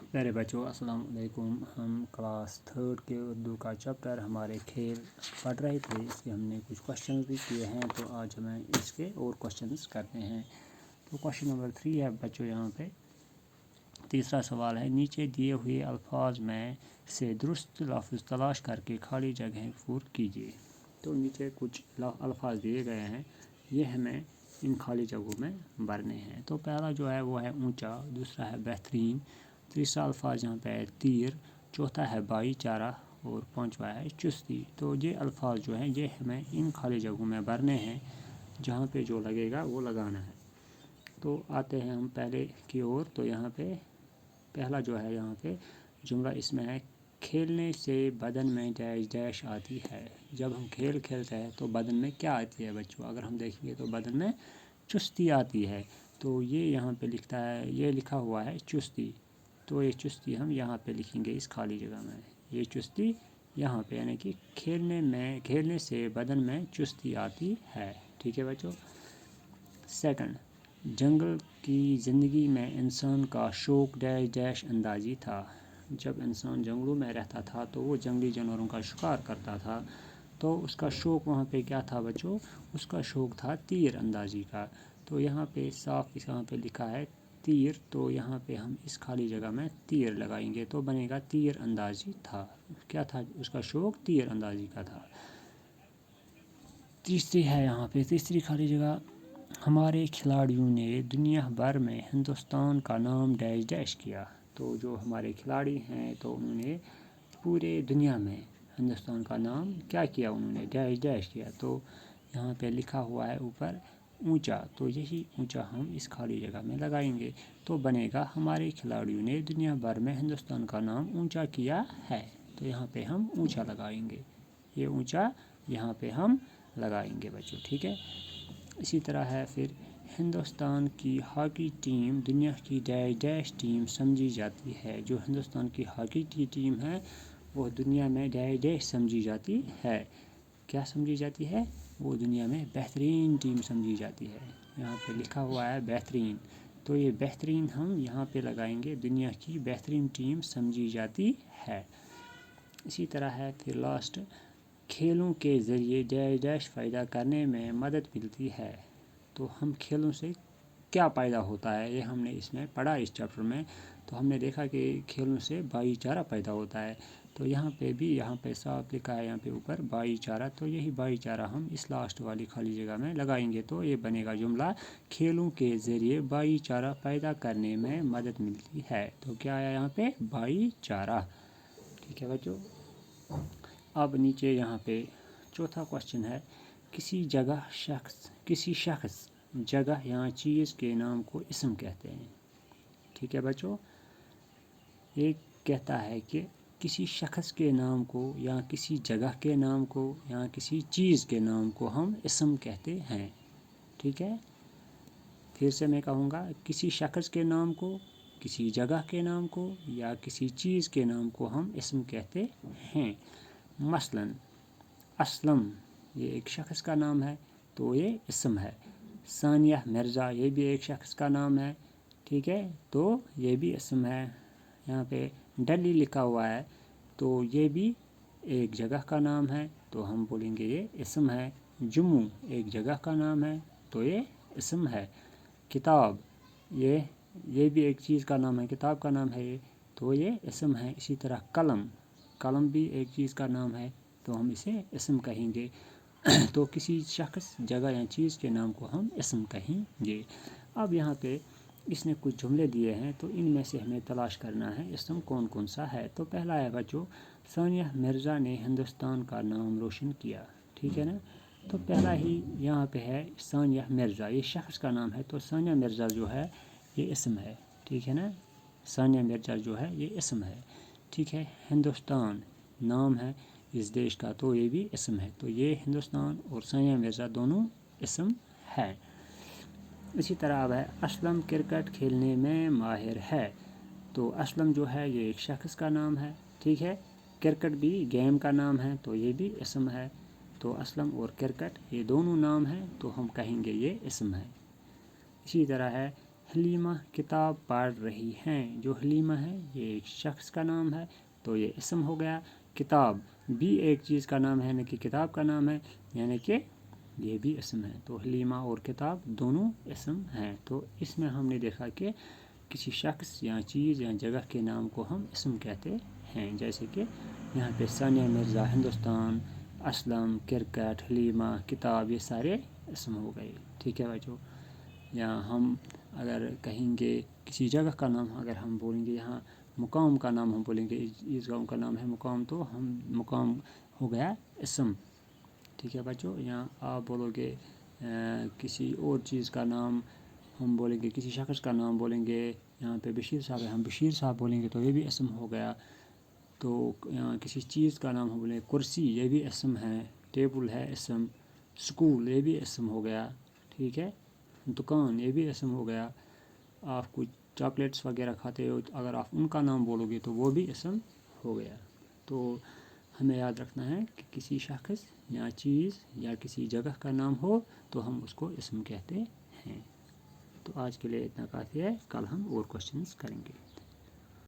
प्यारे बच्चों अस्सलाम वालेकुम। हम क्लास 3 के उर्दू का चैप्टर हमारे खेल पढ़ रहे थे। इसके हमने कुछ क्वेश्चन भी किए हैं, तो आज हमें इसके और क्वेश्चंस करते हैं। तो क्वेश्चन नंबर 3 है बच्चों, यहाँ पे तीसरा सवाल है, नीचे दिए हुए अल्फाज में से दुरुस्त लफ्ज़ तलाश करके खाली जगह पूरी कीजिए। तो नीचे कुछ अल्फाज दिए गए हैं, ये हमें इन खाली जगहों में भरने हैं। तो पहला जो है वो है ऊंचा, दूसरा है बेहतरीन, तीसरा अल्फाज यहाँ पे है तीर, चौथा है भाईचारा और पांचवा है चुस्ती। तो ये अल्फाज जो हैं ये हमें इन खाली जगहों में भरने हैं, जहाँ पे जो लगेगा वो लगाना है। तो आते हैं हम पहले की ओर। तो यहाँ पे पहला जो है यहाँ पे जुमला इसमें है, खेलने से बदन में डैश डैश आती है। जब हम खेल खेलते हैं तो बदन में क्या आती है बच्चों? अगर हम देखेंगे तो बदन में चुस्ती आती है। तो ये यहाँ पे लिखता है, ये लिखा हुआ है चुस्ती। तो ये चुस्ती हम यहाँ पे लिखेंगे इस खाली जगह में, ये चुस्ती यहाँ पे, यानी कि खेलने से बदन में चुस्ती आती है। ठीक है बच्चों। सेकंड, जंगल की ज़िंदगी में इंसान का शौक डैश डैश अंदाजी था। जब इंसान जंगलों में रहता था तो वो जंगली जानवरों का शिकार करता था, तो उसका शौक वहाँ पे क्या था बच्चों? उसका शौक था तीर अंदाजी का। तो यहाँ पे साफ यहाँ पे लिखा है तीर, तो यहाँ पे हम इस खाली जगह में तीर लगाएंगे तो बनेगा तीर अंदाजी था। क्या था उसका शौक? तीर अंदाजी का था। तीसरी है यहाँ पे, तीसरी खाली जगह, हमारे खिलाड़ियों ने दुनिया भर में हिंदुस्तान का नाम डैश डैश किया। तो जो हमारे खिलाड़ी हैं तो उन्होंने पूरे दुनिया में हिंदुस्तान का नाम क्या किया? उन्होंने डैश डैश किया। तो यहाँ पे लिखा हुआ है ऊपर ऊंचा, तो यही ऊंचा हम इस खाली जगह में लगाएंगे तो बनेगा हमारे खिलाड़ियों ने दुनिया भर में हिंदुस्तान का नाम ऊंचा किया है। तो यहाँ पे हम ऊंचा लगाएंगे, ये ऊंचा यहाँ पे हम लगाएंगे बच्चों। ठीक है। इसी तरह है फिर, हिंदुस्तान की हॉकी टीम दुनिया की डैश डैश टीम समझी जाती है। जो हिंदुस्तान की हॉकी की टीम है वो दुनिया में डैश डैश समझी जाती है। क्या समझी जाती है? वो दुनिया में बेहतरीन टीम समझी जाती है। यहाँ पे लिखा हुआ है बेहतरीन, तो ये बेहतरीन हम यहाँ पे लगाएंगे, दुनिया की बेहतरीन टीम समझी जाती है। इसी तरह है फिर लास्ट, खेलों के ज़रिए डैश डैश फ़ायदा करने में मदद मिलती है। तो हम खेलों से क्या फ़ायदा होता है ये हमने इसमें पढ़ा इस चैप्टर में। तो हमने देखा कि खेलों से भाईचारा पैदा होता है। तो यहाँ पे भी यहाँ पे साफ लिखा है यहाँ पे ऊपर भाईचारा, तो यही भाईचारा हम इस लास्ट वाली खाली जगह में लगाएंगे तो ये बनेगा जुमला, खेलों के ज़रिए भाईचारा पैदा करने में मदद मिलती है। तो क्या आया यहाँ पे? भाईचारा। ठीक है बच्चों। अब नीचे यहाँ पे चौथा क्वेश्चन है, किसी शख्स जगह या चीज़ के नाम को इसम कहते हैं। ठीक है बच्चों। ये कहता है कि किसी शख्स के नाम को या किसी जगह के नाम को या किसी चीज़ के नाम को हम इसम कहते हैं। ठीक है। फिर से मैं कहूँगा, किसी शख्स के नाम को, किसी जगह के नाम को या किसी चीज़ के नाम को हम इसम कहते हैं। मसलन असलम, ये एक शख्स का नाम है तो ये इसम है। सानिया मिर्ज़ा, ये भी एक शख्स का नाम है। ठीक है, तो ये भी इसम है। यहाँ पे दिल्ली लिखा हुआ है तो ये भी एक जगह का नाम है, तो हम बोलेंगे ये इसम है। जम्मू एक जगह का नाम है तो ये इसम है। किताब, ये भी एक चीज़ का नाम है, किताब का नाम है ये, तो ये इसम है। इसी तरह कलम भी एक चीज़ का नाम है तो हम इसे इसम कहेंगे। तो किसी शख्स, जगह या चीज़ के नाम को हम इसम कहेंगे। अब यहाँ पे इसने कुछ जुमले दिए हैं तो इनमें से हमें तलाश करना है इसम कौन कौन सा है। तो पहला है बच्चों, सानिया मिर्ज़ा ने हिंदुस्तान का नाम रोशन किया। ठीक है ना। तो पहला ही यहाँ पे है सानिया मिर्ज़ा, ये शख्स का नाम है, तो सानिया मिर्ज़ा जो है ये इसम है। ठीक है ना। सानिया मिर्ज़ा जो है ये इसम है। ठीक है। हिंदुस्तान नाम है इस देश का, तो ये भी इसम है। तो ये हिंदुस्तान और सानिया मिर्ज़ा दोनों इसम है। इसी तरह अब है, असलम क्रिकेट खेलने में माहिर है। तो असलम जो है ये एक शख्स का नाम है। ठीक है। क्रिकेट भी गेम का नाम है तो ये भी इसम है। तो असलम और क्रिकेट ये दोनों नाम हैं तो हम कहेंगे ये इसम है। इसी तरह है, حلیمہ کتاب پڑھ رہی ہیں. جو حلیمہ ہے یہ ایک شخص کا نام ہے تو یہ اسم ہو گیا. کتاب بھی ایک چیز کا نام ہے یعنی کہ کتاب کا نام ہے یعنی کہ یہ بھی اسم ہے. تو حلیمہ اور کتاب دونوں اسم ہیں. تو اس میں ہم نے دیکھا کہ کسی شخص یا چیز یا جگہ کے نام کو ہم اسم کہتے ہیں. جیسے کہ یہاں پہ ثانیہ مرزا، ہندوستان، اسلم، کرکٹ، حلیمہ، کتاب، یہ سارے اسم ہو گئے. ٹھیک ہے بچوں. یا ہم اگر کہیں گے کسی جگہ کا نام اگر ہم بولیں گے، یہاں مقام کا نام ہم بولیں گے، اس گاؤں کا نام ہے مقام، تو ہم مقام ہو گیا اسم. ٹھیک ہے بچوں. یا آپ بولو گے کسی اور چیز کا نام ہم بولیں گے، کسی شخص کا نام بولیں گے، یہاں پہ بشیر صاحب ہے، ہم بشیر صاحب بولیں گے تو یہ بھی اسم ہو گیا. تو کسی چیز کا نام ہم بولیں کرسی، یہ بھی اسم ہے. ٹیبل ہے اسم. اسکول یہ بھی اسم ہو گیا. ٹھیک ہے. دکان یہ بھی اسم ہو گیا. آپ کچھ چاکلیٹس وغیرہ کھاتے ہو اگر آپ ان کا نام بولو گے تو وہ بھی اسم ہو گیا. تو ہمیں یاد رکھنا ہے کہ کسی شخص یا چیز یا کسی جگہ کا نام ہو تو ہم اس کو اسم کہتے ہیں. تو آج کے لیے اتنا کافی ہے. کل ہم اور کوشچنس کریں گے.